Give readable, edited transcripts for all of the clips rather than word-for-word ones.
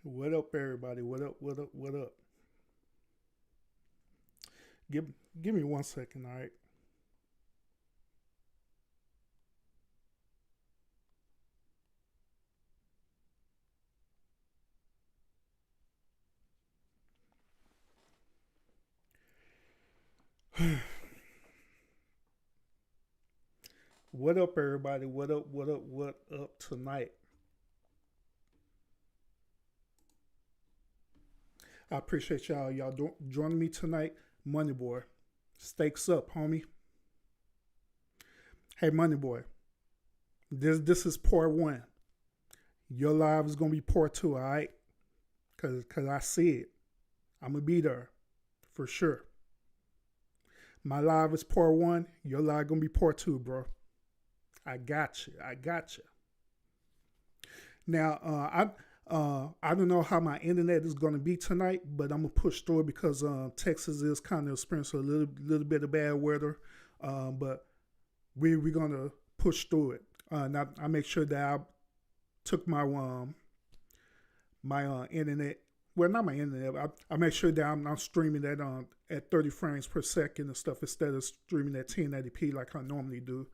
What up, everybody? What up? What up? What up? Give Give me 1 second, all right? What up, everybody? What up? What up? What up tonight? I appreciate y'all joining me tonight. Money boy, stakes up, homie. Hey, money boy. This is part one. Your live is gonna be part two, all right? Cause I see it. I'm gonna be there for sure. My live is part one. Your live gonna be part two, bro. I got you. I got you. Now, I don't know how my internet is going to be tonight, but I'm gonna push through it because Texas is kind of experiencing a little bit of bad weather, but we're gonna push through it. And I make sure that I took my internet. Well, not my internet. I make sure that I'm streaming that at 30 frames per second and stuff instead of streaming at 1080p like I normally do.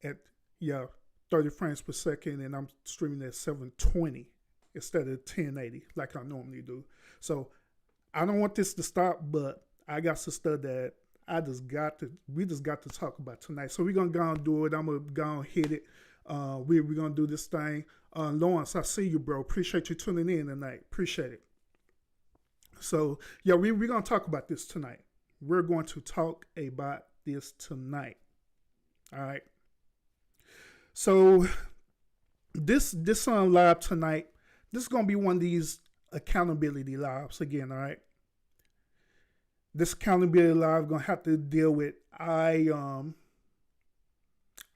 At yeah, 30 frames per second, and I'm streaming at 720 instead of 1080 like I normally do. So I don't want this to stop, but I got some stuff that we just got to talk about tonight. So we're gonna go and do it. I'm gonna go and hit it. We're gonna do this thing. Lawrence, I see you, bro. Appreciate you tuning in tonight. Appreciate it. So yeah, we're gonna talk about this tonight. We're going to talk about this tonight. All right. So this on live tonight, this is gonna be one of these accountability lives again, all right? This accountability live gonna have to deal with I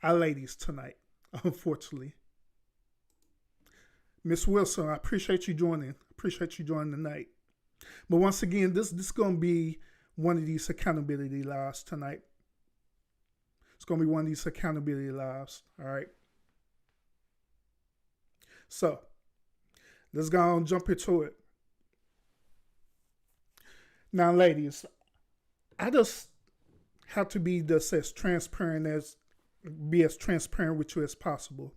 ladies tonight, unfortunately. Miss Wilson, I appreciate you joining. Appreciate you joining tonight. But once again, this gonna be one of these accountability lives tonight. It's gonna be one of these accountability lives. All right. So let's go and jump into it. Now, ladies, I just have to be just as transparent as be as transparent with you as possible.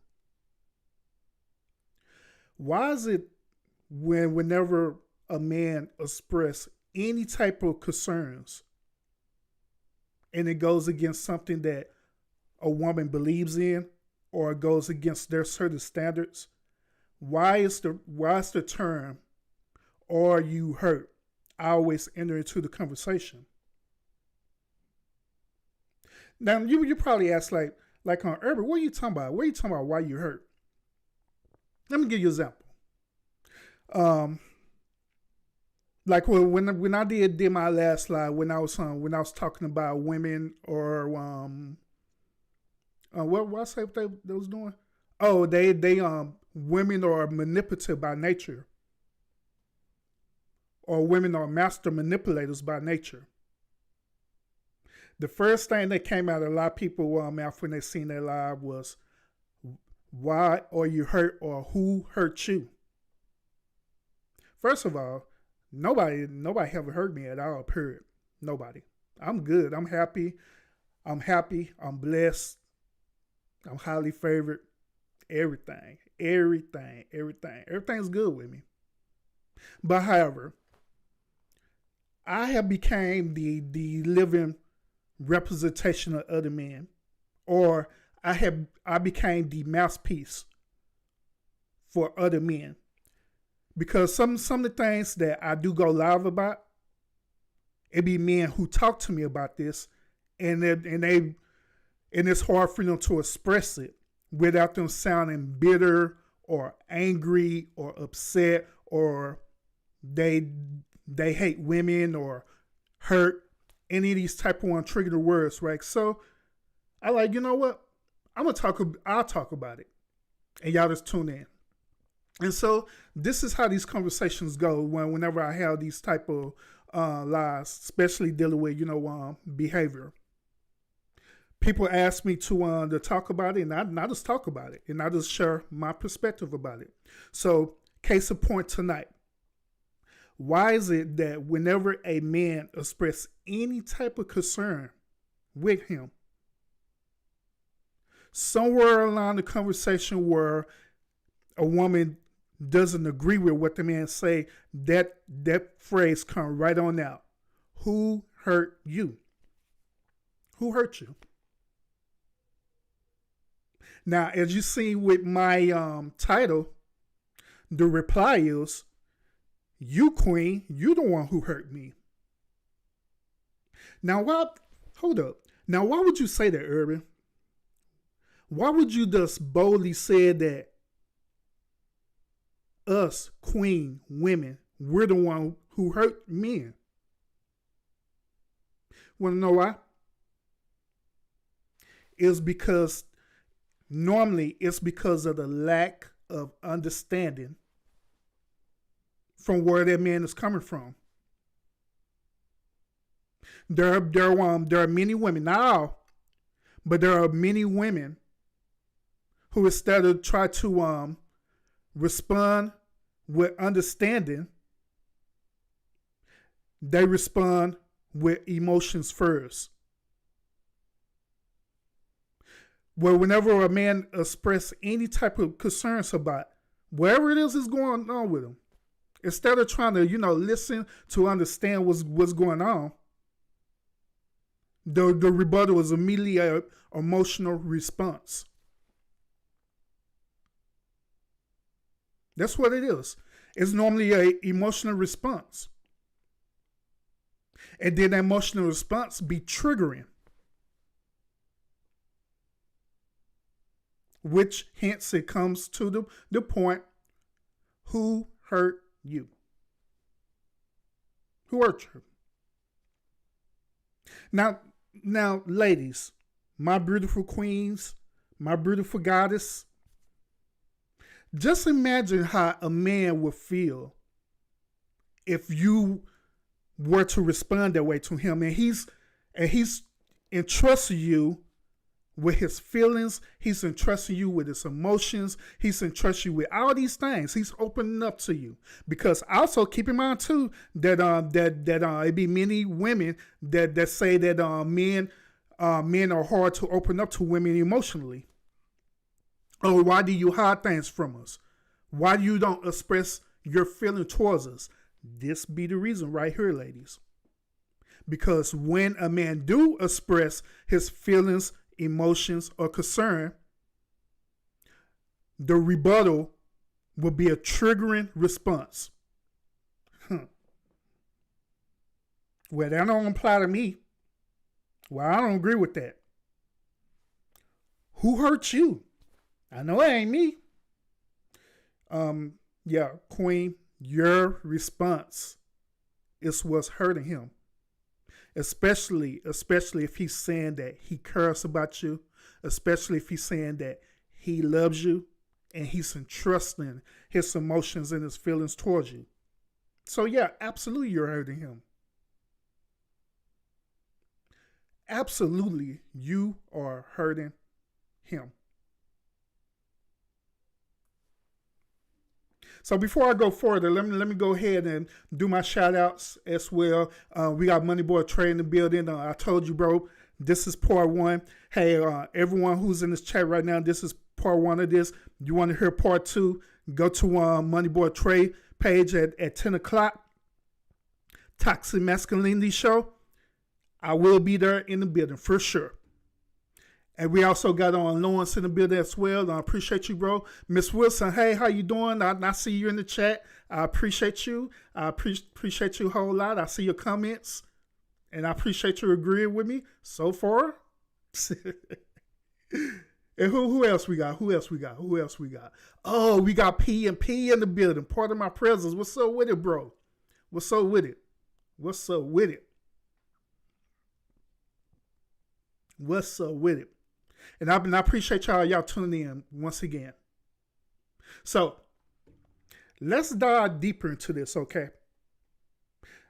Why is it whenever a man express any type of concerns and it goes against something that a woman believes in or it goes against their certain standards, why is the term "are you hurt" always enter into the conversation? Now you probably ask like on Urban, what are you talking about? What are you talking about? Why you hurt? Let me give you an example. Um, like when I did my last slide when I was talking about women or what I say what they was doing? Oh, they women are manipulative by nature, or women are master manipulators by nature. The first thing that came out of a lot of people mouth when they seen that live was, "Why are you hurt?" or "Who hurt you?" First of all, nobody ever hurt me at all. Period. Nobody. I'm good. I'm happy. I'm happy. I'm blessed. I'm highly favored. Everything's good with me. But however, I have became the living representation of other men, or I became the mouthpiece for other men, because some of the things that I do go live about, it be men who talk to me about this, and it's hard for them to express it without them sounding bitter or angry or upset, or they hate women or hurt, any of these type of untriggered words, right? So I like, you know what? I'll talk about it, and y'all just tune in. And so this is how these conversations go whenever I have these type of lies, especially dealing with behavior. People ask me to talk about it, and I just talk about it, and I just share my perspective about it. So Case in point tonight. Why is it that whenever a man expresses any type of concern with him, somewhere along the conversation where a woman doesn't agree with what the man say, that phrase comes right on out. Who hurt you? Who hurt you? Now, as you see with my title, the reply is, you, queen, you the one who hurt me. Now, hold up. Now, why would you say that, Urban? Why would you just boldly say that us, queen, women, we're the one who hurt men? Want to know why? Normally it's because of the lack of understanding from where that man is coming from. There are many women, not all, but there are many women who instead of try to respond with understanding, they respond with emotions first. Where whenever a man expresses any type of concerns about whatever it is going on with him, instead of trying to, listen to understand what's going on, the rebuttal is immediately an emotional response. That's what it is. It's normally an emotional response. And then the emotional response be triggering. Which hence it comes to the point, who hurt you? Who hurt you? Now, ladies, my beautiful queens, my beautiful goddess, just imagine how a man would feel if you were to respond that way to him, and he's entrusted you with his feelings, he's entrusting you with his emotions, he's entrusting you with all these things. He's opening up to you. Because also keep in mind too that it be many women that say that men are hard to open up to women emotionally. Oh, why do you hide things from us? Why do you don't express your feeling towards us? This be the reason right here, ladies. Because when a man do express his feelings, emotions, or concern, the rebuttal will be a triggering response. Well, that don't apply to me. Well, I don't agree with that. Who hurt you? I know it ain't me. Yeah, queen, your response is what's hurting him. Especially if he's saying that he cares about you, especially if he's saying that he loves you and he's entrusting his emotions and his feelings towards you. So yeah, absolutely you're hurting him. Absolutely you are hurting him. So before I go further, let me go ahead and do my shout outs as well. We got Money Boy Trey in the building. I told you, bro, this is part one. Hey, everyone who's in this chat right now, this is part one of this. You want to hear part two? Go to Money Boy Trey page at 10 o'clock. Toxic Masculinity Show. I will be there in the building for sure. And we also got Lawrence in the building as well. I appreciate you, bro. Miss Wilson, hey, how you doing? I see you in the chat. I appreciate you. I appreciate you a whole lot. I see your comments. And I appreciate you agreeing with me so far. And who else we got? Who else we got? Oh, we got P and P in the building. Part of my presence. What's up with it, bro? What's up with it? What's up with it? What's up with it? And I appreciate y'all tuning in once again. So let's dive deeper into this, okay?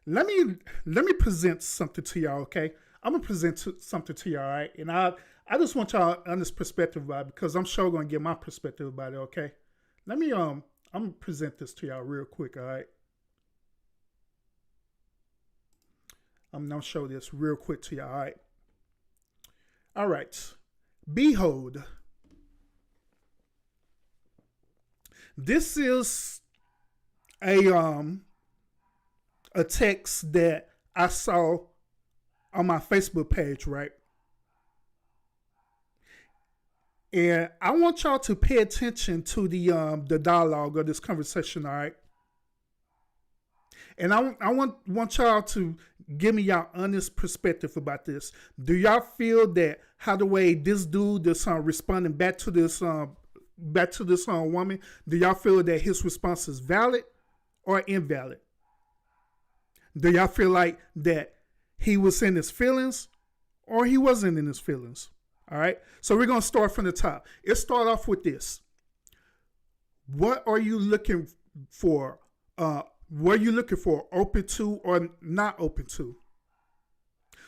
Let me present something to y'all, okay? I'm gonna present something to y'all, all right? And I just want y'all honest perspective about it because I'm sure gonna get my perspective about it, okay? I'm I'm gonna present this to y'all real quick. All right. I'm gonna show this real quick to y'all. All right. All right. Behold, this is a text that I saw on my Facebook page, right? And I want y'all to pay attention to the dialogue of this conversation, all right? And I want y'all to give me y'all honest perspective about this. Do y'all feel that how the way this dude this responding back to this woman, do y'all feel that his response is valid or invalid? Do y'all feel like that he was in his feelings or he wasn't in his feelings? All right. So we're going to start from the top. Let's start off with this. What are you looking for? What are you looking for? Open to or not open to?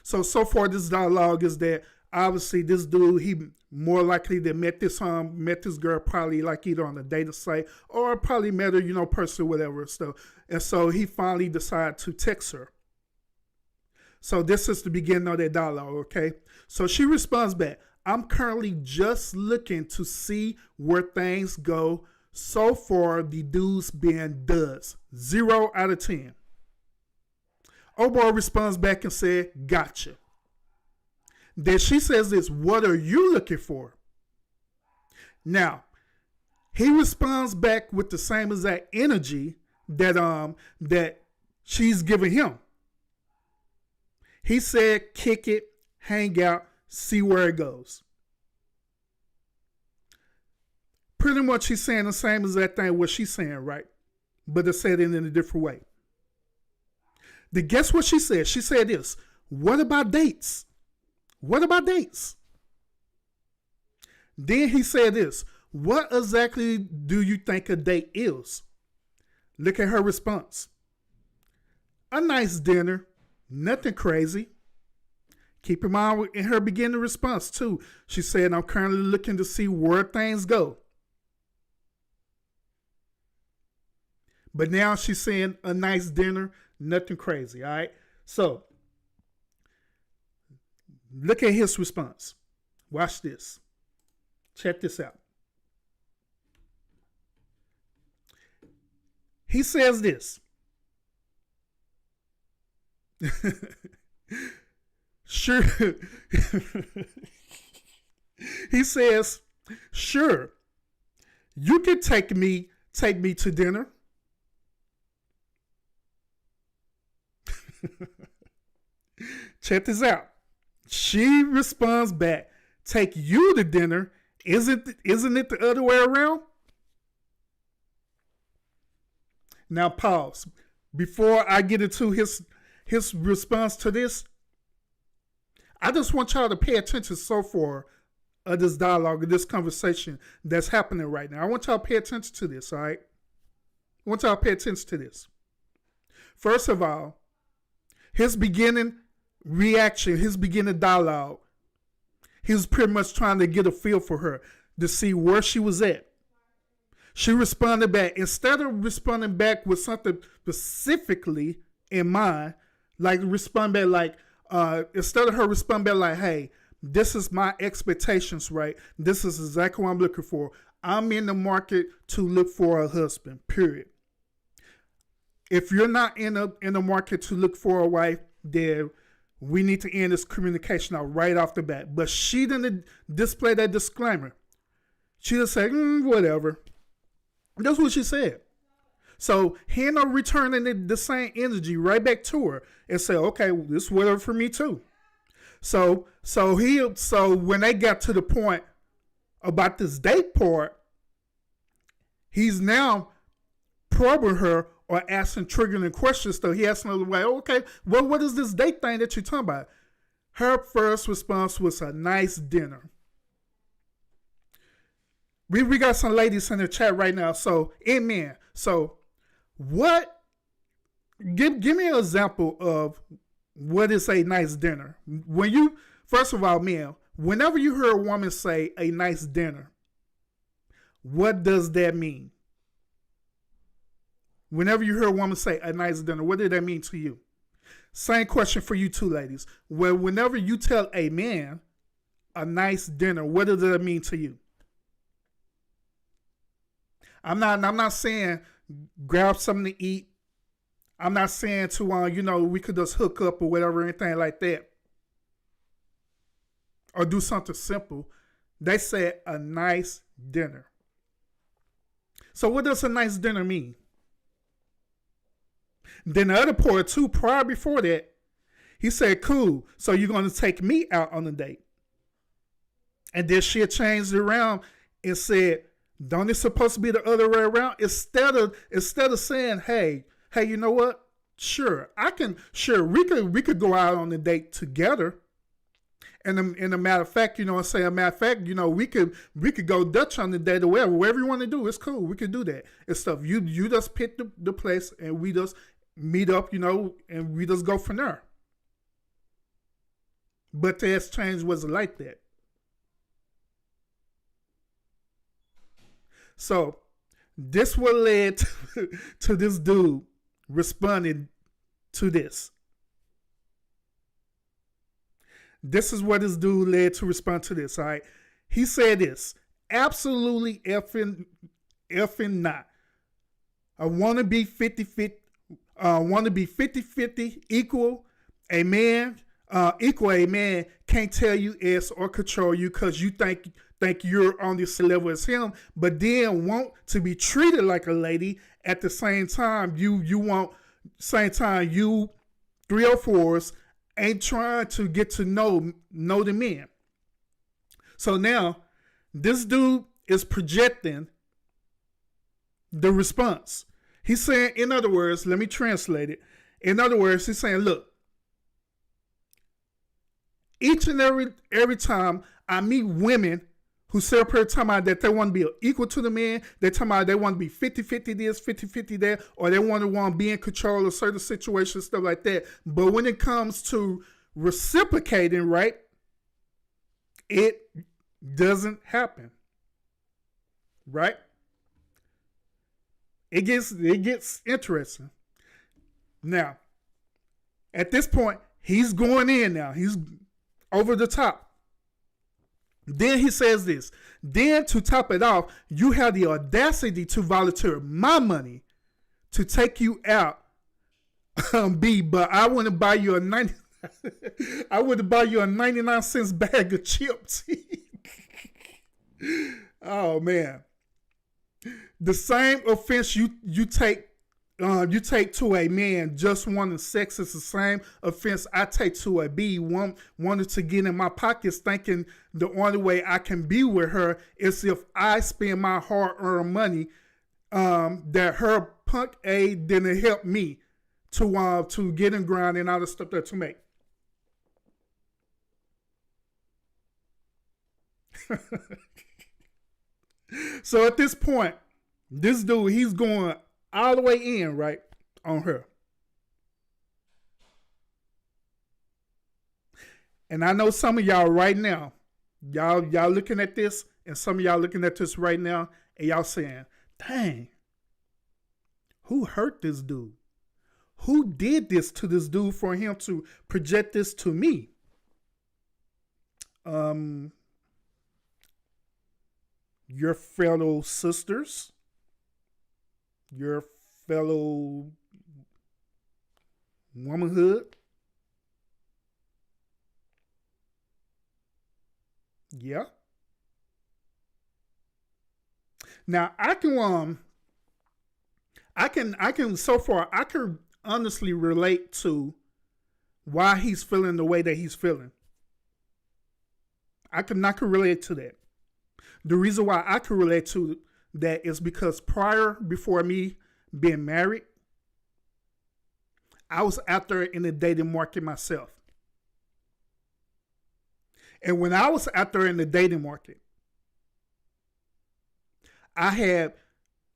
So far this dialogue is that obviously this dude, he more likely that met this girl probably like either on a dating site or probably met her, personally, whatever stuff. And so he finally decided to text her. So this is the beginning of that dialogue, okay? So she responds back, I'm currently just looking to see where things go. So far, the dude's been duds. 0 out of 10. Oh boy responds back and said, gotcha. Then she says this, what are you looking for? Now, he responds back with the same exact energy that she's giving him. He said, kick it, hang out, see where it goes. Pretty much he's saying the same exact thing what she's saying, right? But they said it in a different way. Then guess what she said? She said this, what about dates? What about dates? Then he said this, what exactly do you think a date is? Look at her response. A nice dinner. Nothing crazy. Keep in mind in her beginning response too. She said, I'm currently looking to see where things go. But now she's saying a nice dinner, nothing crazy, all right? So, look at his response. Watch this. Check this out. He says this. Sure. He says, sure, you can take me to dinner. Check this out. She responds back, take you to dinner. Isn't it the other way around? Now pause. Before I get into his response to this, I just want y'all to pay attention so far of this dialogue, of this conversation that's happening right now. I want y'all to pay attention to this, all right? I want y'all to pay attention to this. First of all, his beginning reaction, his beginning dialogue, he was pretty much trying to get a feel for her to see where she was at. She responded back. Instead of responding back with something specifically in mind, like respond back like, instead of her respond back like, hey, this is my expectations, right? This is exactly what I'm looking for. I'm in the market to look for a husband, period. If you're not in the market to look for a wife, then we need to end this communication out right off the bat. But she didn't display that disclaimer. She just said, whatever. That's what she said. So he ended up returning the same energy right back to her and said, okay, this is whatever for me too. So when they got to the point about this date part, he's now probing her or asking triggering questions. So he asked her, like, okay, well, what is this date thing that you're talking about? Her first response was a nice dinner. We got some ladies in the chat right now. So, amen. So, what? Give me an example of what is a nice dinner. First of all, man, whenever you hear a woman say a nice dinner, what does that mean? Whenever you hear a woman say a nice dinner, what did that mean to you? Same question for you too, ladies. Well, whenever you tell a man a nice dinner, what does that mean to you? I'm not saying grab something to eat. I'm not saying to we could just hook up or whatever, anything like that. Or do something simple. They said a nice dinner. So what does a nice dinner mean? Then the other part too, prior before that, he said, cool, so you're going to take me out on a date. And then she changed it around and said, don't it supposed to be the other way around? Instead of saying, hey, you know what? Sure, we could go out on a date together. And in a matter of fact, we could go Dutch on the date or whatever you want to do. It's cool. We could do that. It's stuff. You just pick the place and we just meet up, and we just go from there. But the exchange wasn't like that. So this what led to this dude responding to this. This is what this dude led to respond to this, all right? He said this, absolutely effing not. I want to be 50-50, equal. A man can't tell you yes or control you because you think you're on the same level as him, but then want to be treated like a lady at the same time. You 304s ain't trying to get to know the men. So now this dude is projecting the response. He's saying, in other words, let me translate it. In other words, he's saying, look, each and every time I meet women who say up here talking about that they want to be equal to the men, they talking about they want to be 50-50 this, 50-50 that, or they want to be in control of certain situations, stuff like that. But when it comes to reciprocating, right, it doesn't happen. Right? It gets interesting. Now, at this point, he's going in now. He's over the top. Then he says this. Then to top it off, you have the audacity to volunteer my money to take you out. B, but I want to buy you a 99 cents bag of chips. Oh man. The same offense you take to a man just wanting sex is the same offense I take to a B wanted to get in my pockets, thinking the only way I can be with her is if I spend my hard-earned money that her punk A didn't help me to get in ground and all the stuff that to make. So at this point, this dude, he's going all the way in, right, on her. And I know some of y'all right now, y'all looking at this, and some of y'all looking at this right now, and y'all saying, dang, who hurt this dude? Who did this to this dude for him to project this to me? Your fellow sisters, your fellow womanhood. Yeah. Now I can so far I can honestly relate to why he's feeling the way that he's feeling. I can relate to that. The reason why I can relate to that is because before me being married, I was out there in the dating market myself. And when I was out there in the dating market, I had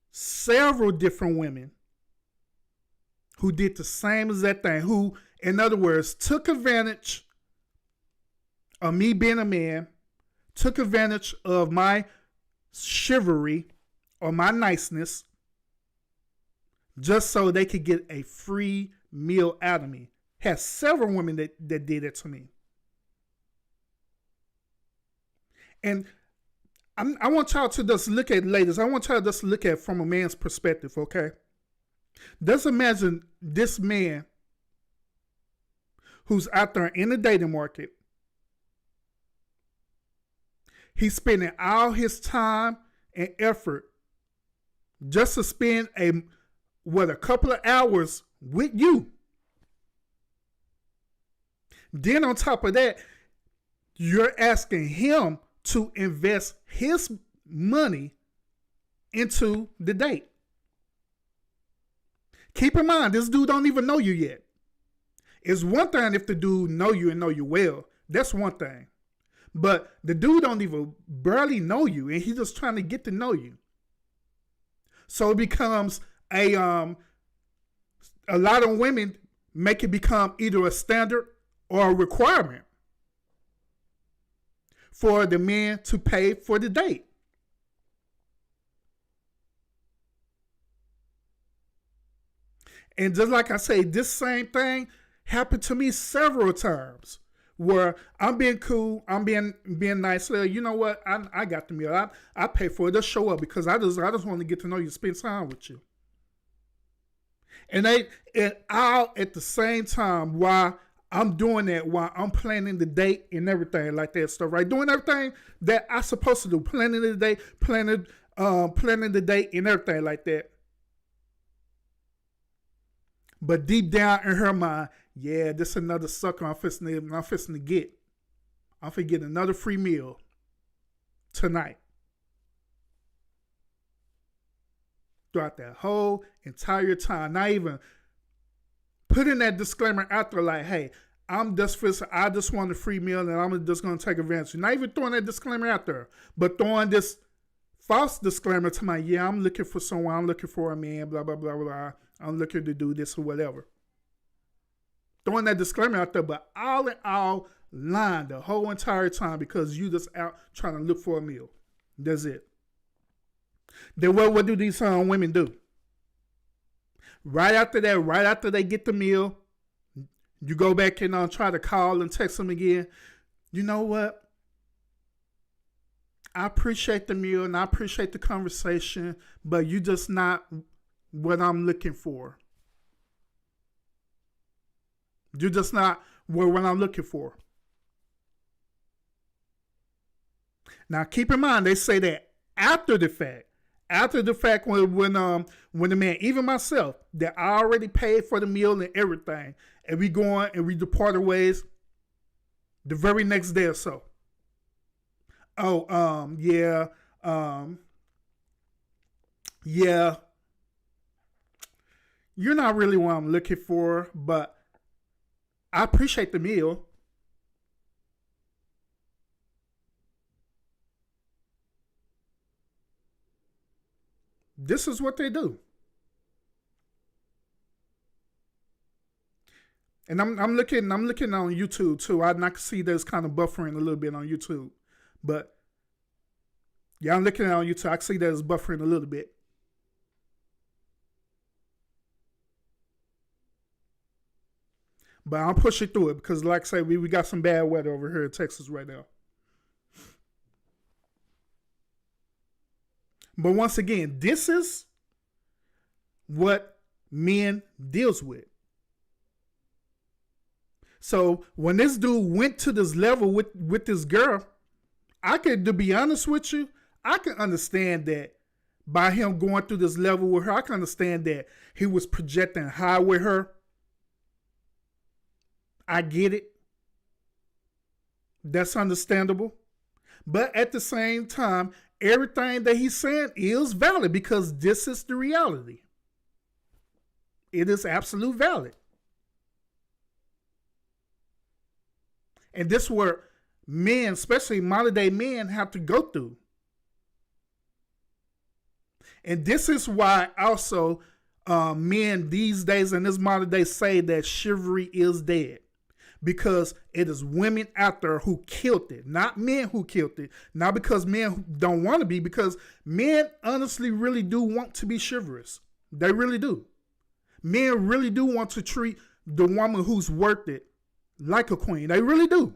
several different women who did the same exact thing, who, in other words, took advantage of me being a man, took advantage of my chivalry or my niceness, just so they could get a free meal out of me. Had several women that did it to me. And I want y'all to just look at, ladies, I want y'all to just look at it from a man's perspective, okay? Just imagine this man who's out there in the dating market. He's spending all his time and effort just to spend a couple of hours with you. Then on top of that, you're asking him to invest his money into the date. Keep in mind, this dude don't even know you yet. It's one thing if the dude know you and know you well. That's one thing. But the dude don't even barely know you, and he's just trying to get to know you. So it becomes a lot of women make it become either a standard or a requirement for the man to pay for the date. And just like I say, this same thing happened to me several times where I'm being cool, I'm being nice. You know what? I got the meal. I pay for it. Just show up because I just want to get to know you, spend time with you. And all at the same time while I'm doing that, while I'm planning the date and everything like that stuff, right? Doing everything that I'm supposed to do, planning the date, planning the date and everything like that. But deep down in her mind, yeah, this is another sucker I'm fixing to get. I'm finna get another free meal tonight. Throughout that whole entire time, not even putting that disclaimer out there like, hey, I just want a free meal and I'm just going to take advantage. Not even throwing that disclaimer out there, but throwing this false disclaimer to my, yeah, I'm looking for someone, I'm looking for a man, blah, blah, blah, blah. I'm looking to do this or whatever. Throwing that disclaimer out there, but all in all, lying the whole entire time because you just out trying to look for a meal. That's it. Then what do these women do? Right after that, right after they get the meal, you go back and try to call and text them again. You know what? I appreciate the meal and I appreciate the conversation, but you just not what I'm looking for. You're just not what I'm looking for. Now, keep in mind, they say that after the fact when the man, even myself, that I already paid for the meal and everything, and we going and we depart our ways the very next day or so. Yeah, you're not really what I'm looking for, but I appreciate the meal. This is what they do. And I'm looking on YouTube too. I can see there's kind of buffering a little bit on YouTube. But yeah, I'm looking on YouTube. I can see there's buffering a little bit. But I'll push it through it because, like I say, we got some bad weather over here in Texas right now. But once again, this is what men deals with. So when this dude went to this level with this girl, to be honest with you, I can understand that by him going through this level with her. I can understand that he was projecting high with her. I get it. That's understandable. But at the same time, everything that he's saying is valid because this is the reality. It is absolute valid. And this is where men, especially modern day men, have to go through. And this is why also men these days in this modern day say that chivalry is dead. Because it is women out there who killed it, not men who killed it. Not because men don't want to be, because men honestly really do want to be chivalrous. They really do. Men really do want to treat the woman who's worth it like a queen. They really do.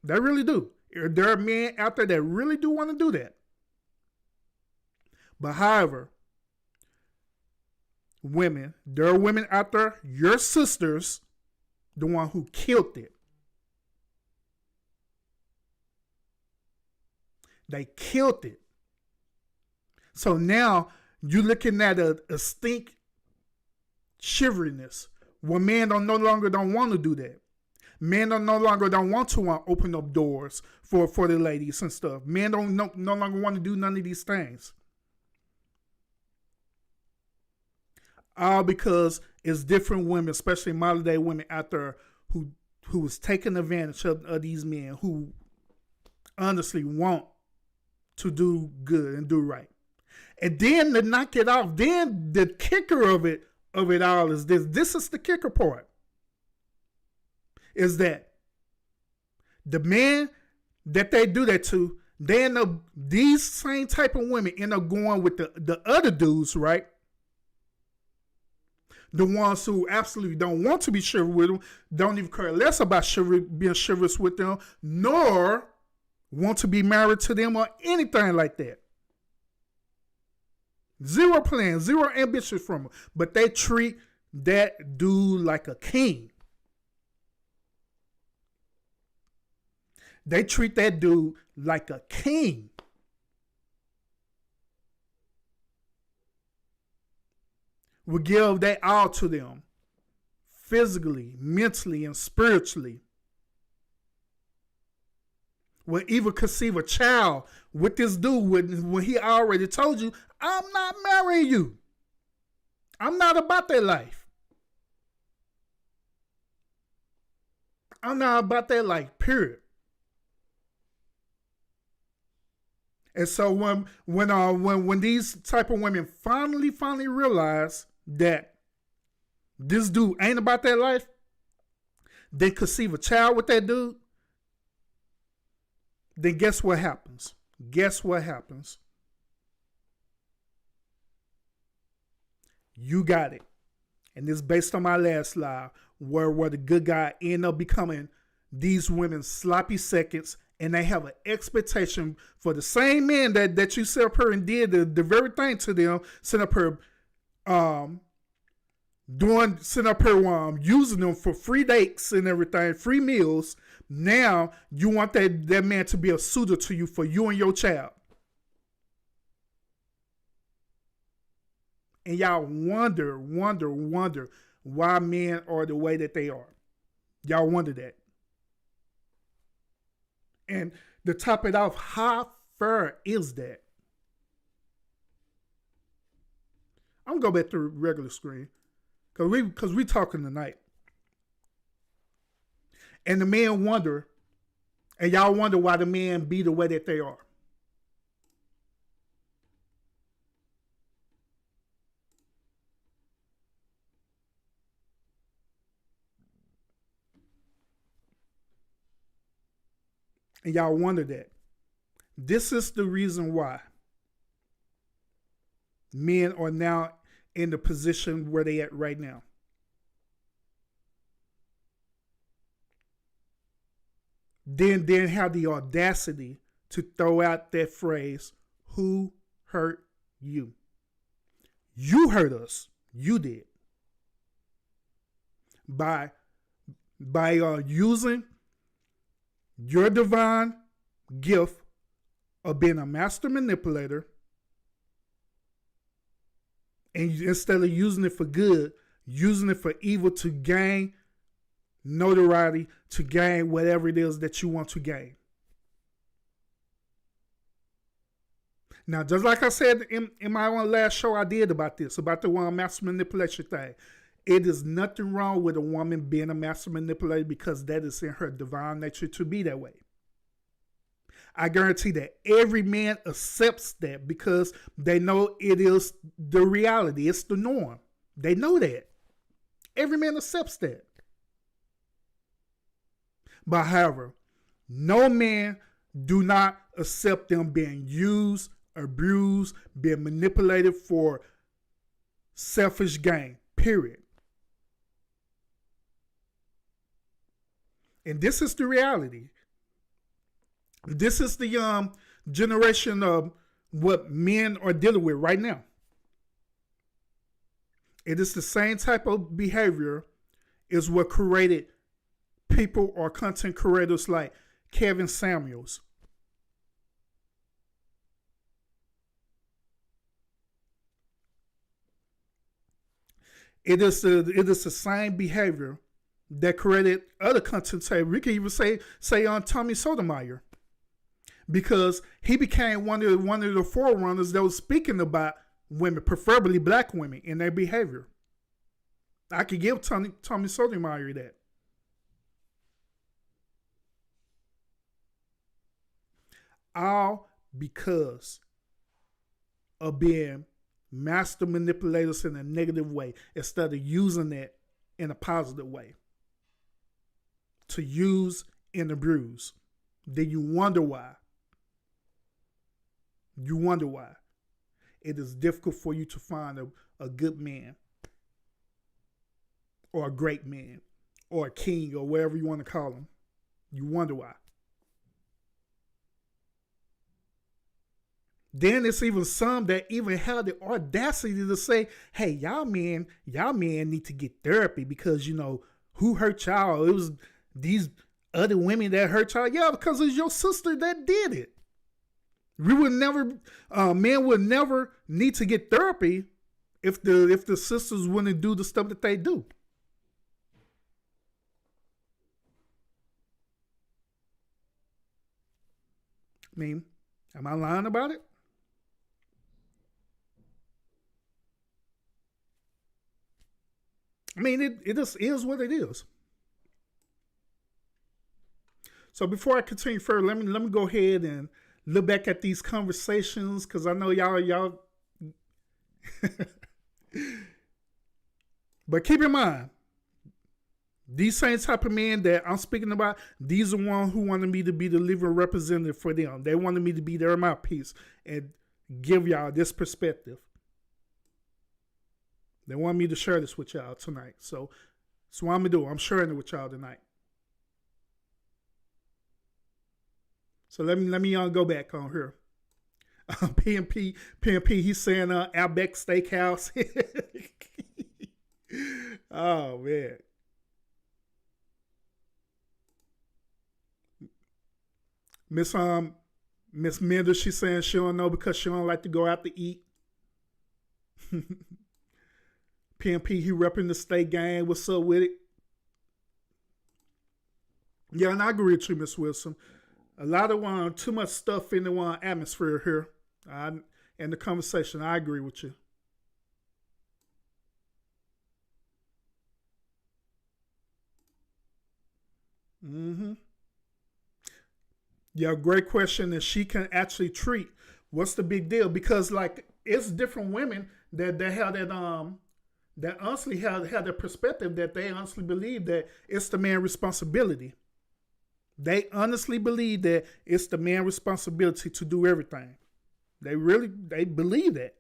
They really do. There are men out there that really do want to do that. But however, women, there are women out there, your sisters, the one who killed it. They killed it. So now you're looking at a stink shiveriness where men no longer don't want to do that. Men no longer don't want to open up doors for the ladies and stuff. Men no longer want to do none of these things. All because it's different women, especially modern day women out there who is taking advantage of these men who honestly want to do good and do right. And then to knock it off, then the kicker of it all is this. This is the kicker part. Is that the man that they do that to, they end up, these same type of women end up going with the other dudes, right? The ones who absolutely don't want to be chivalrous with them, don't even care less about being chivalrous with them, nor want to be married to them or anything like that. Zero plans, zero ambition from them. But they treat that dude like a king. They treat that dude like a king. Will give that all to them. Physically, mentally, and spiritually. Will even conceive a child with this dude when he already told you, I'm not marrying you. I'm not about that life. I'm not about that life, period. And so when these type of women finally realize that this dude ain't about that life, they conceive a child with that dude, then guess what happens? Guess what happens? You got it. And this is based on my last slide, where the good guy end up becoming these women's sloppy seconds, and they have an expectation for the same men that you set up her and did the very thing to them, set up her using them for free dates and everything, free meals. Now you want that man to be a suitor to you for you and your child. And y'all wonder why men are the way that they are. Y'all wonder that. And to top it off, how fair is that? I'm gonna go back to the regular screen because we talking tonight. And the men wonder, and y'all wonder why the men be the way that they are. And y'all wonder that. This is the reason why men are now in the position where they at right now. Then have the audacity to throw out that phrase, who hurt you? You hurt us. You did. By using your divine gift of being a master manipulator, and instead of using it for good, using it for evil to gain notoriety, to gain whatever it is that you want to gain. Now, just like I said in my own last show I did about this, about the one master manipulation thing, it is nothing wrong with a woman being a master manipulator because that is in her divine nature to be that way. I guarantee that every man accepts that because they know it is the reality. It's the norm. They know that. Every man accepts that. But however, no man do not accept them being used, abused, being manipulated for selfish gain, period. And this is the reality. This is the generation of what men are dealing with right now. It is the same type of behavior is what created people or content creators like Kevin Samuels. It is the same behavior that created other content creators. We can even say on Tommy Sotomayor, because he became one of the forerunners that was speaking about women, preferably black women, in their behavior. I could give Tommy Sotomayor that. All because of being master manipulators in a negative way instead of using that in a positive way. To use and abuse. Then you wonder why. You wonder why. It is difficult for you to find a good man, or a great man, or a king, or whatever you want to call him. You wonder why. Then it's even some that even have the audacity to say, hey, y'all men need to get therapy because, who hurt y'all? It was these other women that hurt y'all. Yeah, because it's your sister that did it. We would never, men would never need to get therapy if the sisters wouldn't do the stuff that they do. I mean, am I lying about it? I mean, it just is what it is. So before I continue further, let me go ahead and look back at these conversations, because I know y'all. But keep in mind, these same type of men that I'm speaking about, these are ones who wanted me to be the living representative for them. They wanted me to be their mouthpiece and give y'all this perspective. They want me to share this with y'all tonight. So that's what I'm going to do. I'm sharing it with y'all tonight. So let me go back on here. PMP, he's saying Outback Steakhouse. Oh, man. Miss Mender, she's saying she don't know because she don't like to go out to eat. PMP, he repping the state gang. What's up with it? Yeah, and I agree with you, Miss Wilson. A lot of too much stuff in the atmosphere here. In the conversation, I agree with you. Mm-hmm. Yeah, great question. And she can actually treat. What's the big deal? Because it's different women that have that honestly have the perspective that they honestly believe that it's the man's responsibility. They honestly believe that it's the man's responsibility to do everything. They believe that.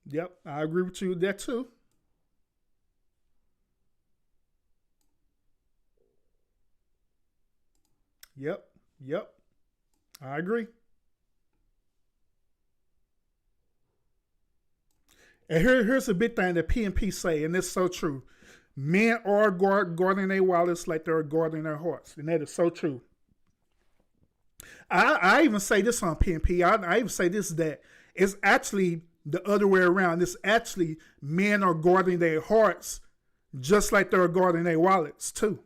Yep, I agree with you with that too. Yep, I agree. And here's the big thing that PNP say, and it's so true. Men are guarding their wallets like they're guarding their hearts, and that is so true. I even say this on PNP. I even say this, that it's actually the other way around. It's actually men are guarding their hearts just like they're guarding their wallets too.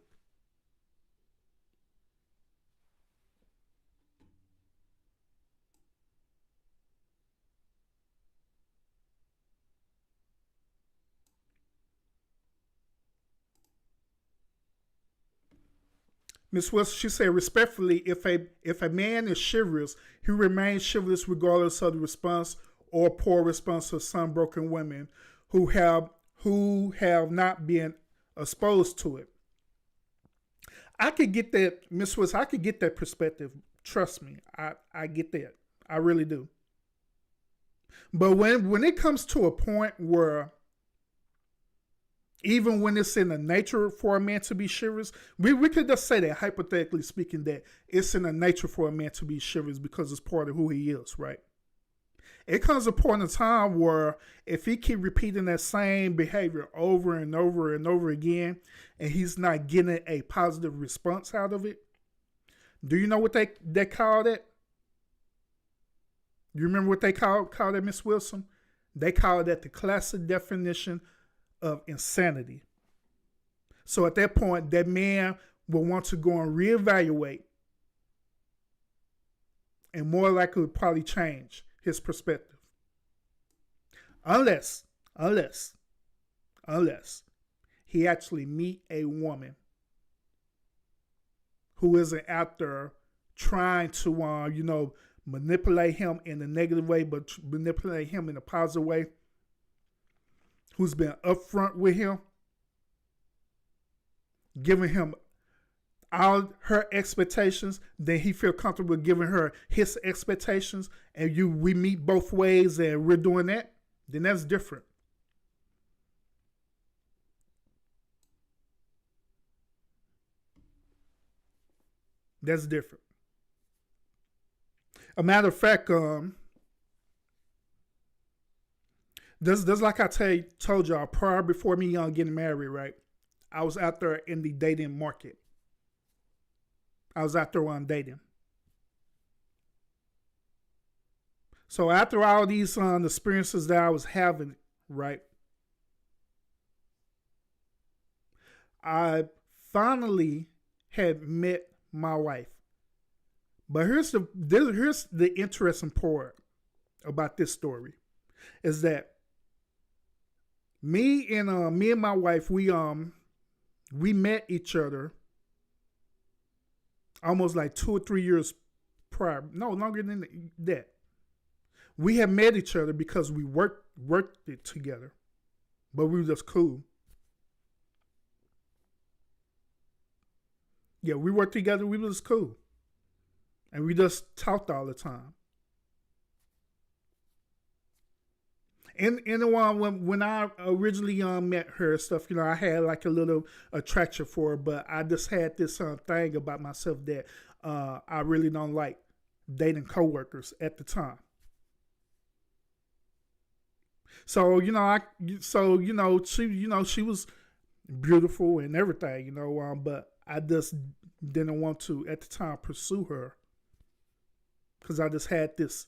Miss Wilson, she said respectfully, if a man is chivalrous, he remains chivalrous regardless of the response or poor response of some broken women who have not been exposed to it. I could get that, Miss Swiss. I could get that perspective. Trust me, I get that. I really do. But when it comes to a point where even when it's in the nature for a man to be chivalrous, we could just say that hypothetically speaking, that it's in the nature for a man to be chivalrous because it's part of who he is, right? It comes a point in time where if he keep repeating that same behavior over and over and over again, and he's not getting a positive response out of it, do you know what they call that? You remember what they call that, Miss Wilson? They call that the classic definition of insanity. So at that point, that man will want to go and reevaluate and more likely would probably change his perspective. Unless he actually meet a woman who isn't out there trying to, manipulate him in a negative way, but manipulate him in a positive way, who's been upfront with him, giving him all her expectations, then he feel comfortable giving her his expectations, and we meet both ways and we're doing that, then that's different. That's different. A matter of fact, there's like I told y'all prior before me getting married, right? I was out there in the dating market. I was out there on dating. So after all these experiences that I was having, right, I finally had met my wife. But here's the interesting part about this story is that me and my wife, we met each other almost like 2 or 3 years prior. No, longer than that. We had met each other because we worked it together, but we were just cool. Yeah, we worked together. We was cool. And we just talked all the time. And when I originally met her and stuff, I had like a little attraction for her, but I just had this thing about myself that I really don't like dating coworkers at the time. So she was beautiful and everything, but I just didn't want to at the time pursue her because I just had this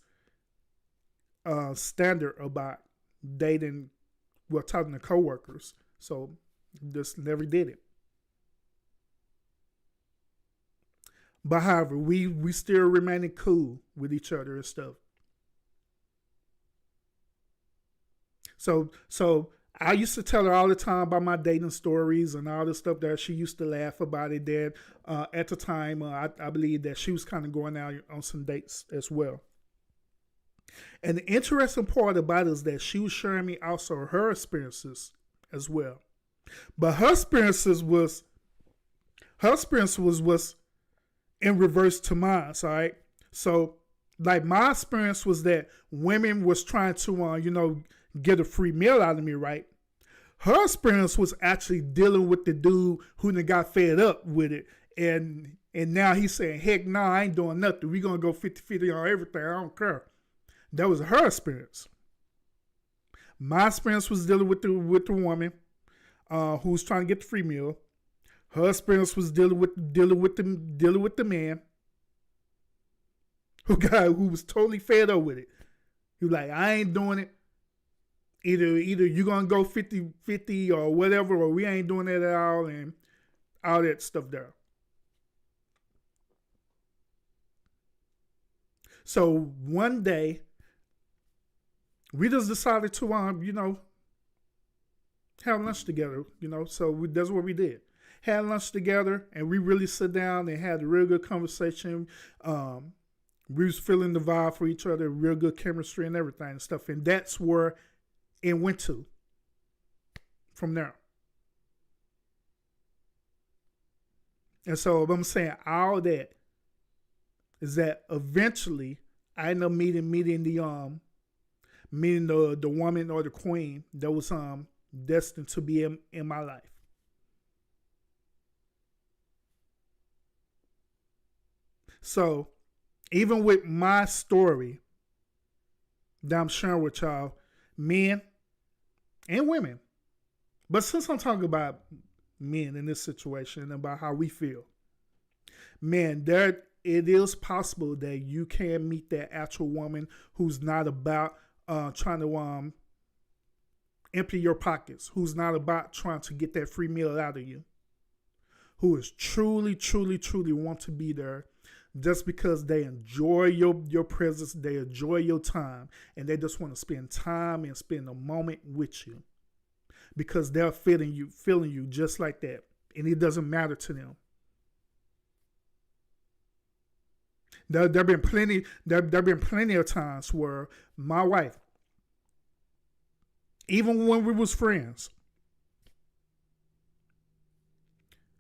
standard about dating, talking to coworkers. So just never did it. But however, we still remaining cool with each other and stuff. So I used to tell her all the time about my dating stories and all the stuff that she used to laugh about it. That at the time, I believe that she was kind of going out on some dates as well. And the interesting part about it is that she was sharing me also her experiences as well. But her experience was in reverse to mine, all right? So, like, my experience was that women was trying to, get a free meal out of me, right? Her experience was actually dealing with the dude who done got fed up with it. And now he's saying, heck no, I ain't doing nothing. We going to go 50-50 on everything. I don't care. That was her experience. My experience was dealing with the woman who was trying to get the free meal. Her experience was dealing with the man who was totally fed up with it. He was like, I ain't doing it. Either you're gonna go 50-50 or whatever, or we ain't doing it at all, and all that stuff there. So one day, we just decided to have lunch together. So that's what we did. Had lunch together, and we really sit down and had a real good conversation. We was feeling the vibe for each other, real good chemistry and everything and stuff. And that's where it went to from there. And so I'm saying all that is that eventually I end up meeting the woman or the queen that was destined to be in my life. So even with my story that I'm sharing with y'all, men and women, but since I'm talking about men in this situation and about how we feel, man, it is possible that you can meet that actual woman who's not about trying to empty your pockets, who's not about trying to get that free meal out of you, who is truly, truly, truly want to be there just because they enjoy your presence, they enjoy your time, and they just want to spend time and spend a moment with you because they're feeling you just like that, and it doesn't matter to them. There've been plenty of times where my wife, even when we was friends,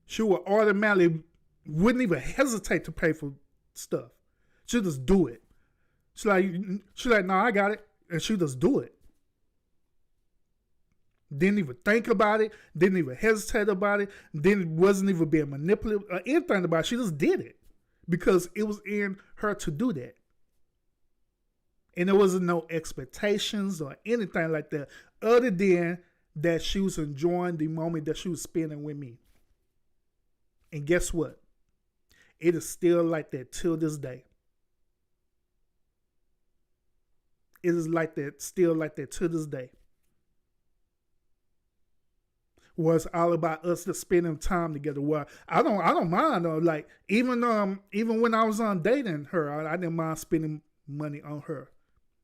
she would automatically wouldn't even hesitate to pay for stuff. She'd just do it. She's like, no, I got it, and she just do it. Didn't even think about it. Didn't even hesitate about it. Wasn't even being manipulative or anything about it. She just did it because it was in her to do that. And there wasn't no expectations or anything like that other than that she was enjoying the moment that she was spending with me. And guess what? It is still like that till this day. It is like that, still like that to this day. Was all about us just spending time together. Well, I don't mind though. Like even when I was on dating her, I didn't mind spending money on her,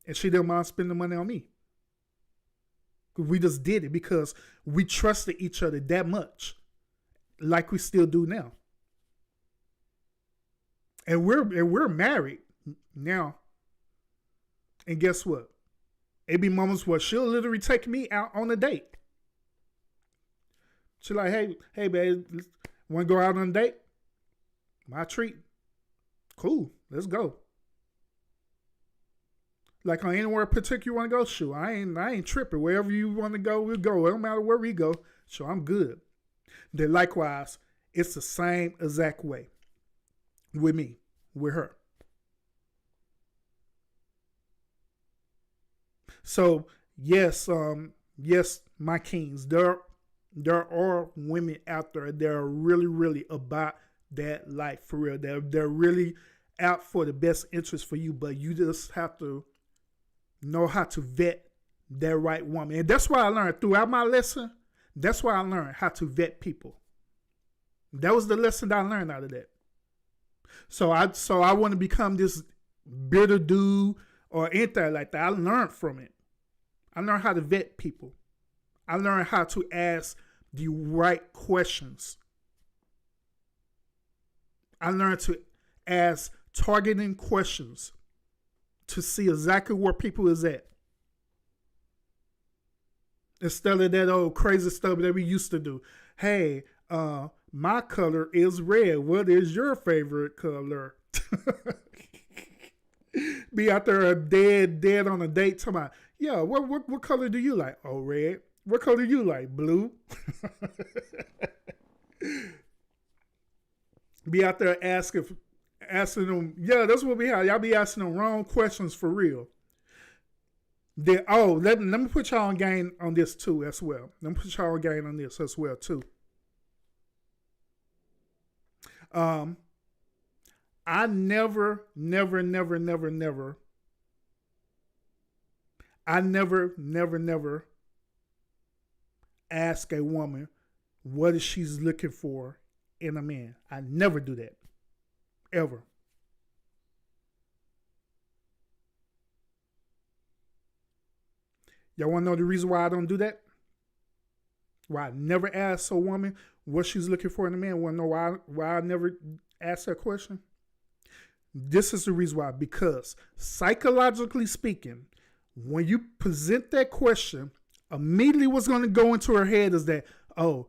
and she didn't mind spending money on me. We just did it because we trusted each other that much, like we still do now. And we're married now. And guess what? It be moments where she'll literally take me out on a date. She's like, hey, babe, want to go out on a date? My treat. Cool, let's go. Like on anywhere particular you want to go, sure. I ain't tripping. Wherever you want to go, we'll go. It don't matter where we go. So I'm good. Then likewise, it's the same exact way with me, with her. So yes, my kings, there are women out there that are really, really about that life for real. They're really out for the best interest for you, but you just have to know how to vet that right woman. And that's why I learned throughout my lesson. That's why I learned how to vet people. That was the lesson that I learned out of that. So I want to become this bitter dude or anything like that. I learned from it. I learned how to vet people. I learned how to ask the right questions. I learned to ask targeting questions to see exactly where people is at. Instead of that old crazy stuff that we used to do. Hey, my color is red. What is your favorite color? Be out there dead on a date talking about, yeah, what color do you like? Oh, red. What color do you like? Blue. Be out there asking them, yeah, that's what we have. Y'all be asking them wrong questions for real. Let me put y'all on game on this too as well. Let me put y'all on game on this as well too. I never ask a woman what she's looking for in a man. I never do that. Ever. Y'all want to know the reason why I don't do that? Why I never ask a woman what she's looking for in a man? Want to know why I never ask that question? This is the reason why. Because psychologically speaking, when you present that question, immediately what's going to go into her head is that, oh,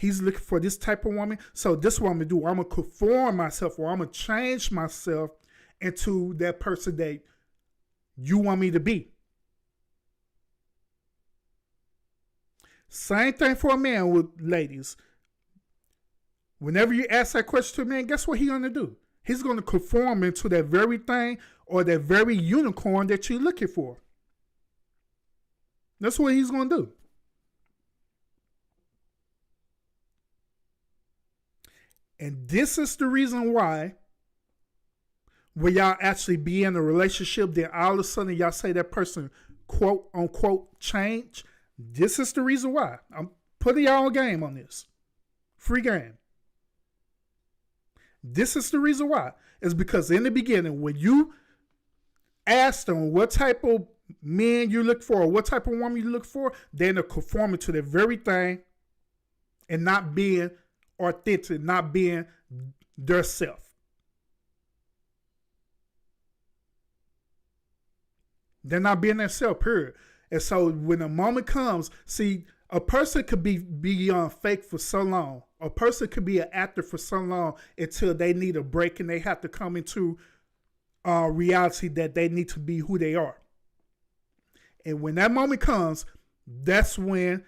He's looking for this type of woman. So this is what I'm gonna do. I'm gonna conform myself, or I'm gonna change myself into that person that you want me to be. Same thing for a man with ladies. Whenever you ask that question to a man, guess what he's gonna do? He's gonna conform into that very thing or that very unicorn that you're looking for. That's what he's gonna do. And this is the reason why when y'all actually be in a relationship, then all of a sudden y'all say that person quote unquote change. This is the reason why. I'm putting y'all on game on this. Free game. This is the reason why. It's because in the beginning, when you ask them what type of man you look for, or what type of woman you look for, then they're conforming to the very thing and not being authentic, not being their self. They're not being their self, period. And so when a moment comes, see, a person could be fake for so long. A person could be an actor for so long until they need a break and they have to come into reality that they need to be who they are. And when that moment comes, that's when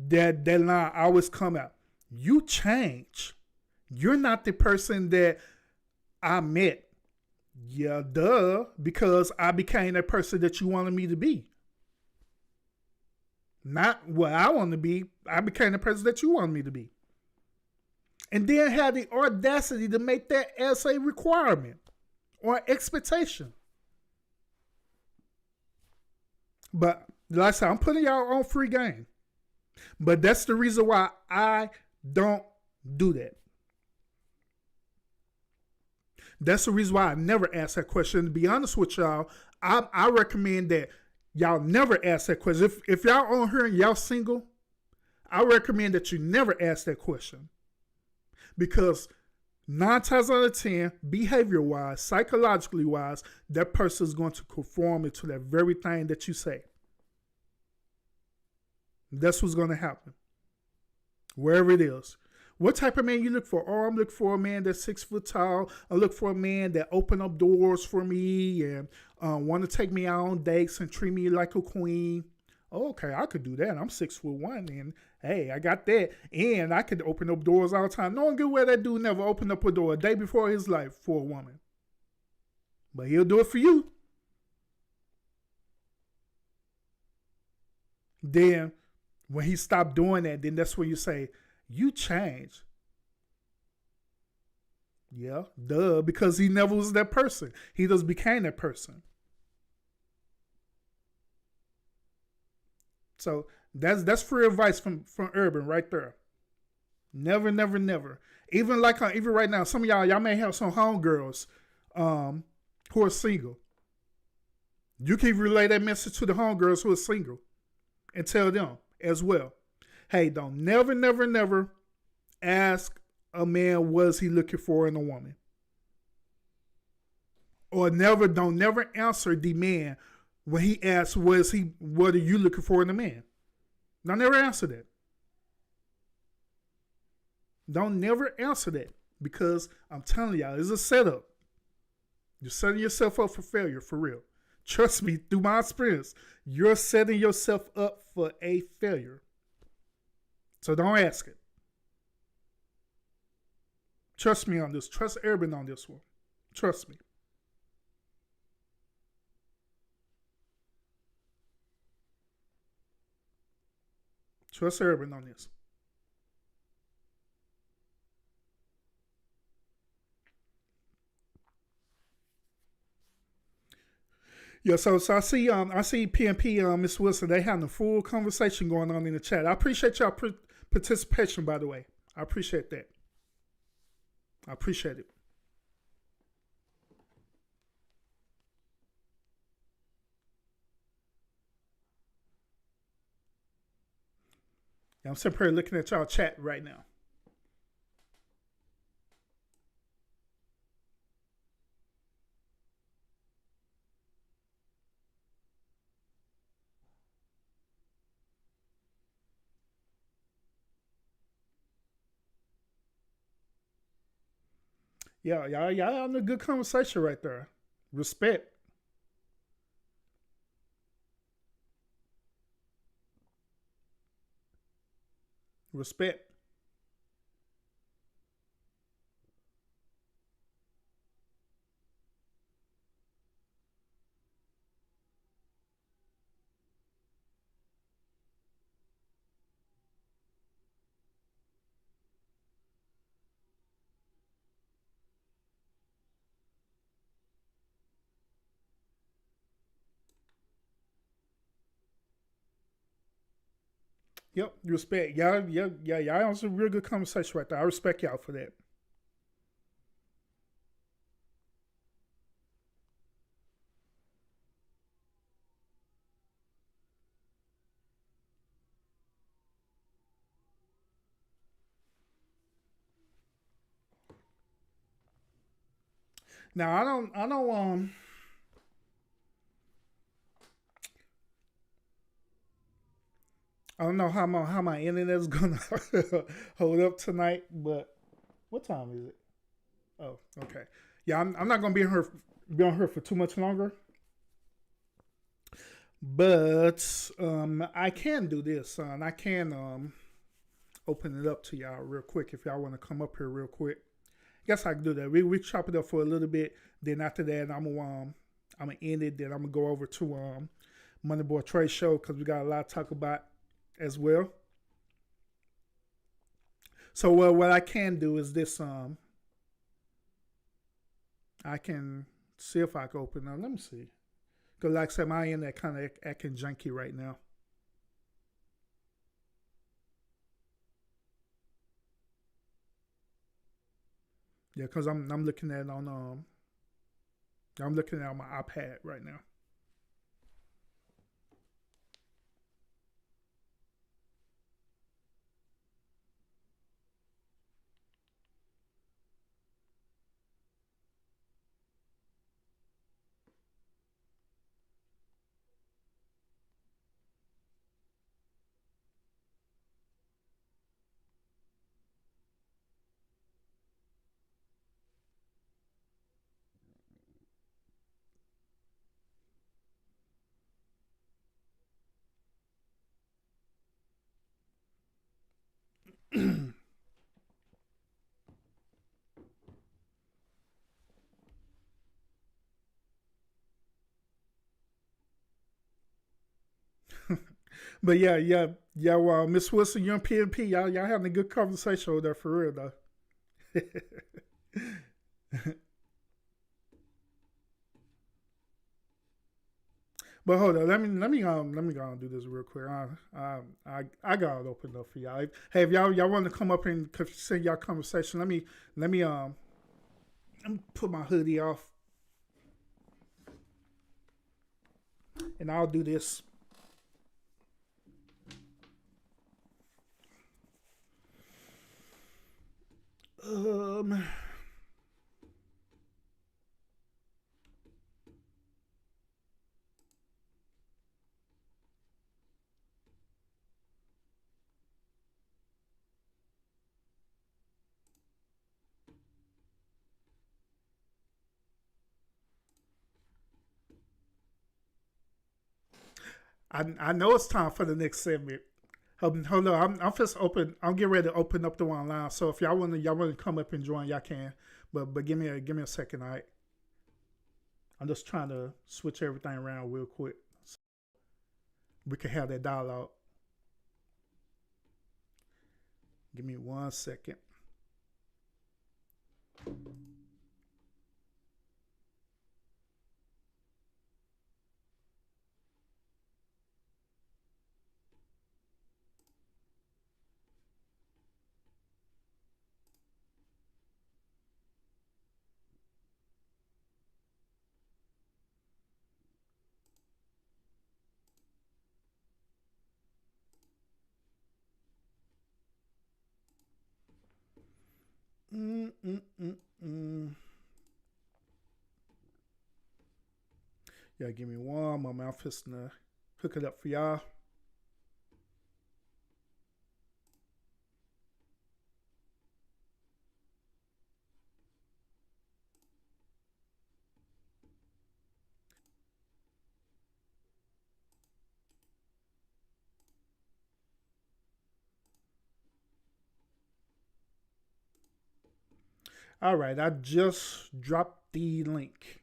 that line always come out. You change. You're not the person that I met. Yeah, duh, because I became that person that you wanted me to be. Not what I want to be. I became the person that you wanted me to be. And then have the audacity to make that as a requirement or expectation. But like I said, I'm putting y'all on free game. But that's the reason why I don't do that. That's the reason why I never ask that question. To be honest with y'all, I recommend that y'all never ask that question. If y'all on here and y'all single, I recommend that you never ask that question. Because 9 times out of 10, behavior-wise, psychologically-wise, that person is going to conform into that very thing that you say. That's what's going to happen. Wherever it is. What type of man you look for? Oh, I'm looking for a man that's 6 foot tall. I look for a man that open up doors for me and want to take me out on dates and treat me like a queen. Oh, okay, I could do that. I'm 6'1", and hey, I got that. And I could open up doors all the time. No one good where that dude never opened up a door a day before his life for a woman. But he'll do it for you. Then when he stopped doing that, then that's when you say, you changed. Yeah, duh, because he never was that person. He just became that person. So that's free advice from Urban right there. Never, never, never. Even right now, some of y'all may have some homegirls who are single. You can relay that message to the homegirls who are single and tell them as well. Hey, don't never, never, never ask a man what is he looking for in a woman. Or don't never answer the man when he asks what are you looking for in a man. Don't never answer that. Don't never answer that, because I'm telling y'all, it's a setup. You're setting yourself up for failure, for real. Trust me, through my experience, you're setting yourself up for a failure. So don't ask it. Trust me on this. Trust Urban on this one. Trust me. Trust Urban on this. Yeah, so I see PNP, Miss Wilson, they having a full conversation going on in the chat. I appreciate y'all participation, by the way. I appreciate that. I appreciate it. Yeah, I'm simply looking at y'all chat right now. Y'all having a good conversation right there. Respect. Respect. Yep, respect. Y'all having some real good conversation right there. I respect y'all for that. Now I don't know how my internet's gonna hold up tonight, but what time is it? Oh, okay. Yeah, I'm not gonna be on here for too much longer. But I can do this, and I can open it up to y'all real quick if y'all want to come up here real quick. Guess I can do that. We chop it up for a little bit. Then after that, I'm gonna end it. Then I'm gonna go over to Money Boy Trade Show because we got a lot to talk about as well. So what I can do is this. I can see if I can open up. Let me see. Cause like I said, my internet kind of acting janky right now. Yeah, cause I'm looking at it on I'm looking at it on my iPad right now. But yeah. Well, Miss Wilson, you and PNP, y'all having a good conversation over there for real though. But hold on, let me go and do this real quick. I got it opened up for y'all. Hey, if y'all want to come up and send y'all conversation, let me let me put my hoodie off and I'll do this. Um, I know it's time for the next segment. Hold on, I'm just open. I'm getting ready to open up the one line. So if y'all want to come up and join, y'all can. But give me a second. All right, I'm just trying to switch everything around real quick. So we can have that dialogue. Give me 1 second. Mm, mm, mm, mm. Yeah, give me one moment. I'm just gonna hook it up for y'all. All right, I just dropped the link.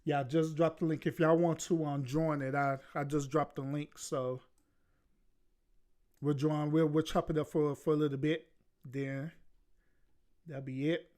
Yeah, I just dropped the link. If y'all want to join it, I just dropped the link. So we'll join. We'll chop it up for a little bit. Then that'll be it.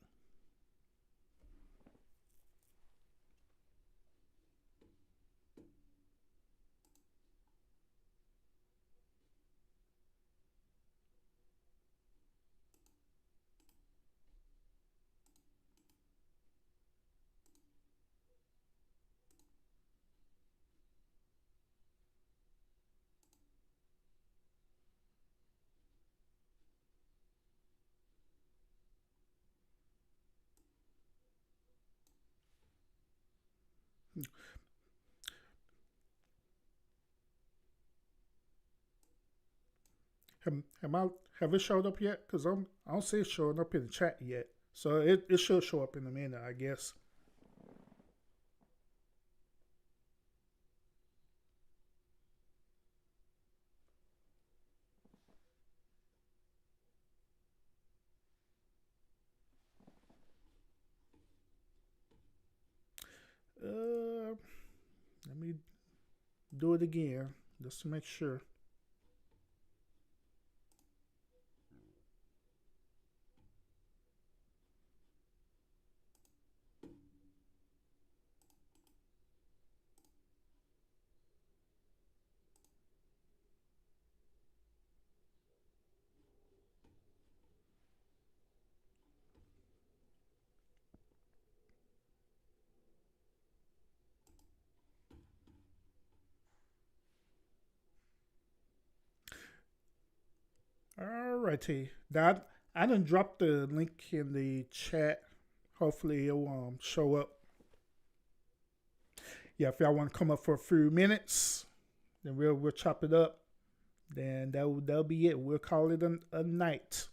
Have, I have it showed up yet? Cause I don't see it showing up in the chat yet. So it should show up in a minute, I guess. Uh, Let me do it again just to make sure. Alrighty, that I didn't drop the link in the chat. Hopefully it'll show up. Yeah, if y'all want to come up for a few minutes, then we'll chop it up. Then that'll be it. We'll call it a night.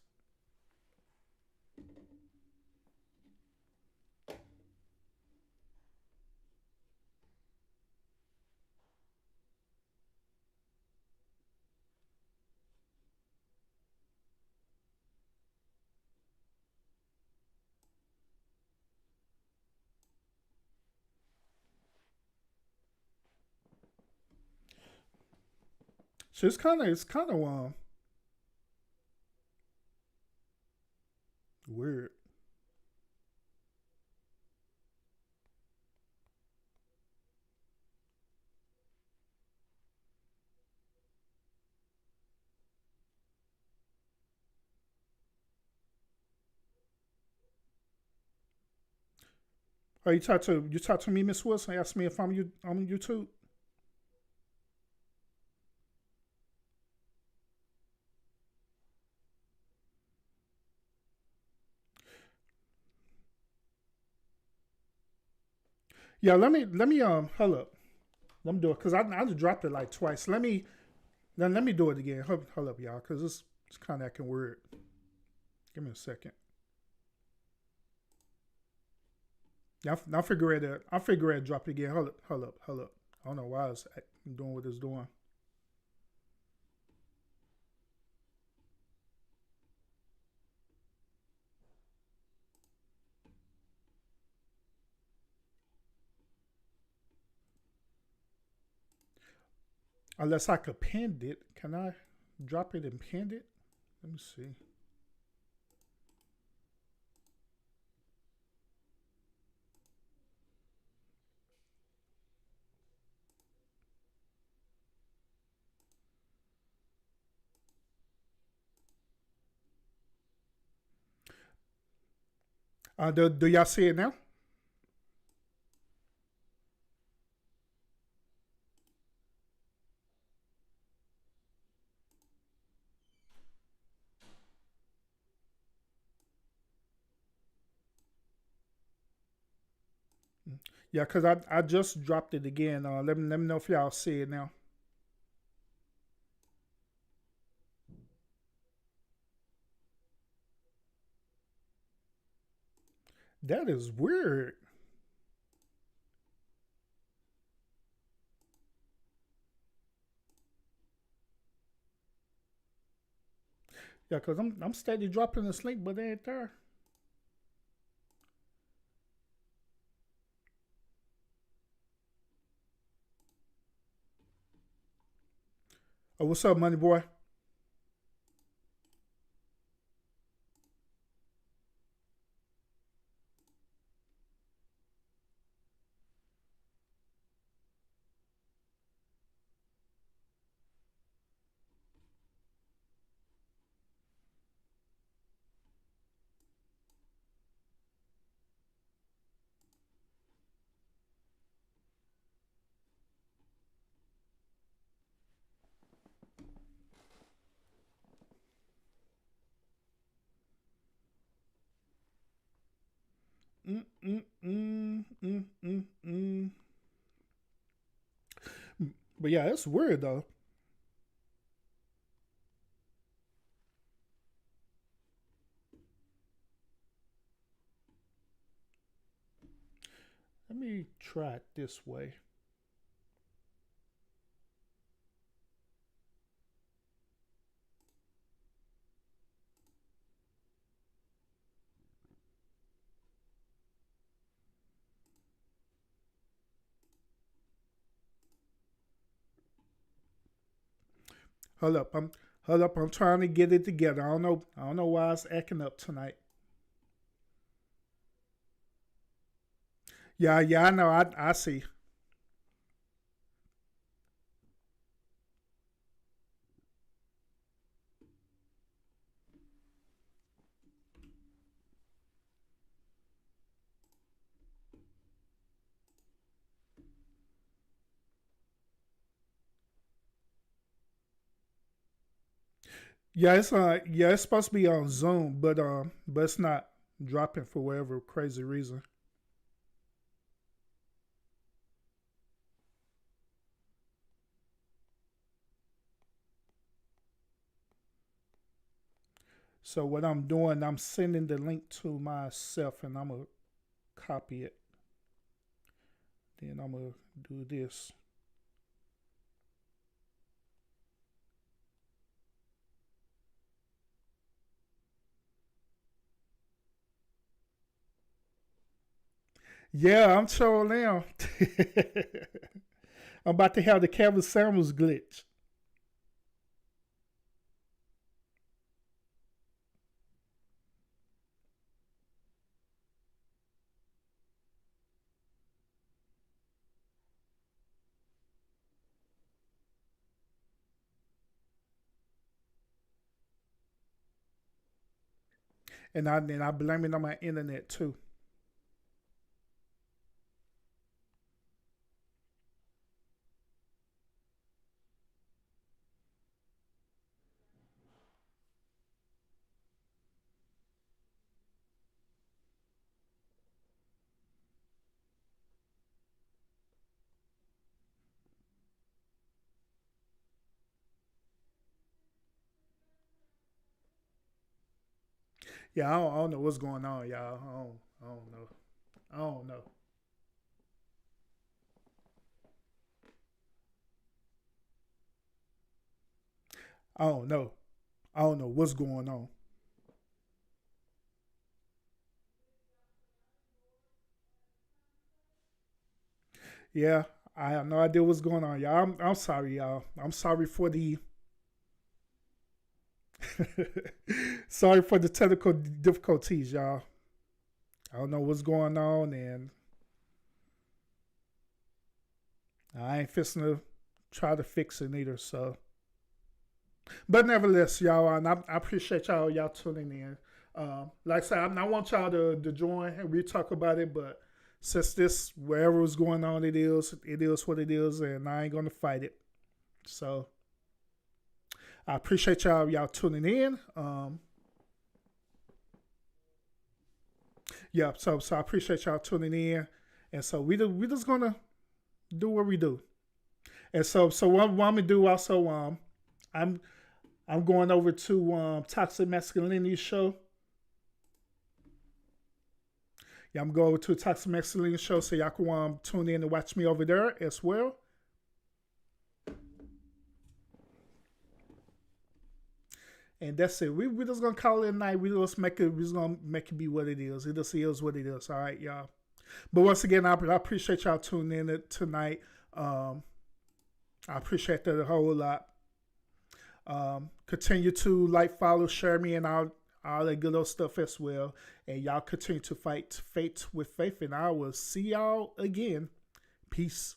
So it's kind of weird. Oh, you talk to me, Miss Wilson. Ask me if I'm you on YouTube. Yeah, let me hold up. Let me do it because I just dropped it like twice. Let me do it again. Hold up, y'all, because it's kind of acting weird. Give me a second. Yeah, I'll figure it out. I'll figure it out. Drop it again. Hold up. I don't know why it's doing what it's doing. Unless I could pin it. Can I drop it and pin it? Let me see. Do y'all see it now? Yeah, cause I just dropped it again. Let me know if y'all see it now. That is weird. Yeah, cause I'm steady dropping this link, but it ain't there. Oh, what's up, money boy? Mm mm mm mm mm mm. But yeah, it's weird though. Let me try it this way. Hold up, I'm trying to get it together. I don't know why it's acting up tonight. Yeah, yeah, I know. I see. Yeah, it's supposed to be on Zoom, but it's not dropping for whatever crazy reason. So what I'm doing, I'm sending the link to myself, and I'm gonna copy it. Then I'm gonna do this. Yeah, I'm sure now. I'm about to have the Kevin Samuels glitch. And I blame it on my internet too. Yeah, I don't know what's going on, y'all. I don't know. I don't know. I don't know. I don't know what's going on. Yeah, I have no idea what's going on, y'all. I'm sorry, y'all. I'm sorry for the sorry for the technical difficulties, y'all. I don't know what's going on, and I ain't fixing to try to fix it either. So, but nevertheless, y'all, and I appreciate y'all tuning in. Like I said, I want y'all to join and we talk about it, but since this wherever is going on, it is what it is, and I ain't gonna fight it. So I appreciate y'all tuning in. Yeah, so I appreciate y'all tuning in, And so we just gonna do what we do. And so what I'm gonna do also, I'm I'm going over to Toxic Masculinity show. Yeah, I'm going over to a Toxic Masculinity show, so y'all can tune in and watch me over there as well. And that's it. We just gonna call it a night. We just gonna make it be what it is. It just is what it is. All right, y'all. But once again, I appreciate y'all tuning in tonight. I appreciate that a whole lot. Continue to like, follow, share me, and all that good old stuff as well. And y'all continue to fight fate with faith. And I will see y'all again. Peace.